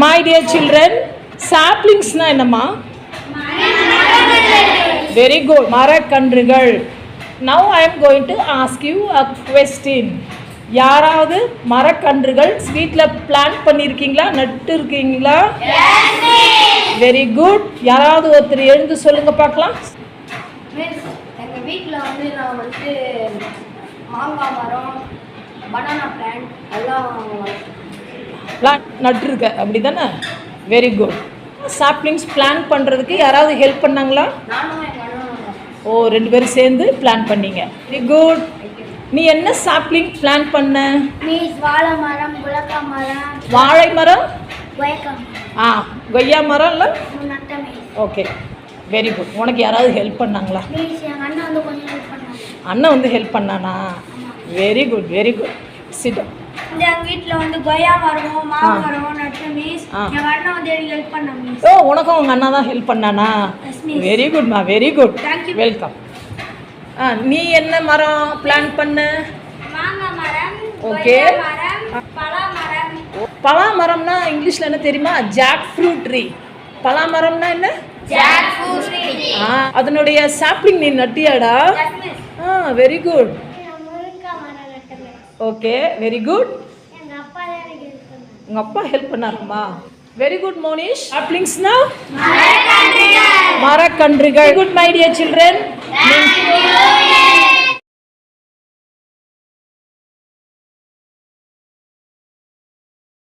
My dear children, saplings na என்னம்மா? Very good. மரக்கன்றுகள். Now I am going to ask you a question. யாராவது மரக்கன்றுகள் வீட்ல plan பண்ணிருக்கீங்களா? நட்டு இருக்கீங்களா? Very good. யாராவது ஒருத்தர் எழுந்து சொல்லுங்க பார்க்கலாம். மிஸ், எங்க வீட்ல வந்து நான் வந்து மாங்காய் மரம், பனானா பிளான்ட் எல்லாம் பிளான் நட்டுருக்க அப்படி தானே? Very good. சாப்ளிங்ஸ் பிளான் பண்ணுறதுக்கு யாராவது ஹெல்ப் பண்ணாங்களா? நானும் எங்கள் அண்ணனும். ஓ, 2 பேரும் சேர்ந்து பிளான் பண்ணீங்க. Very good. நீ என்ன சாப்ளிங் பிளான் பண்ண? மிஸ், வாழை மரம், குலக்கா மரம், வாழை மரம், கொய்யா கொய்யா மரம் இல்லை? நட்ட மிஸ். Okay, very good. உனக்கு யாராவது ஹெல்ப் பண்ணாங்களா? மிஸ், எங்கள் அண்ணன் வந்து கொஞ்சம் ஹெல்ப் பண்ணாங்க. அண்ணன் வந்து ஹெல்ப் பண்ணானா? Very good, very good. Sit. இந்த எங்கள் வீட்டில் வந்து கொய்யா மரம், மாமரம் நட்ட மிஸ். எங்கள் அண்ணன் வந்து எனக்கு ஹெல்ப் பண்ணாங்க மிஸ். ஓ, உனக்கும் உங்கள் அண்ணா தான் ஹெல்ப் பண்ணானா? வெரி குட்மா, வெரி குட். வெல்கம். நீ என்ன மரம் பிளான் பண்ண? மாங்காய் மரம், ஓகே. மரம், பலா மரம். பலா மரம்னா இங்கிலீஷில் என்ன தெரியுமா? Jackfruit tree. பலா மரம்னா என்ன? Jackfruit tree. அதனுடைய சாப்ளிங் நீ நட்டியாடா? Very good. முருங்கா மரம் நட்ட மிஸ். Okay, very good. எங்கள் அப்பா தான் எனக்கு ஹெல்ப் பண்ணாங்க. உங்கள் அப்பா ஹெல்ப் பண்ணாருமா? Very good Monish. சாப்ளிங்ஸ்னா மரக்கன்றுகள். Good my dear children.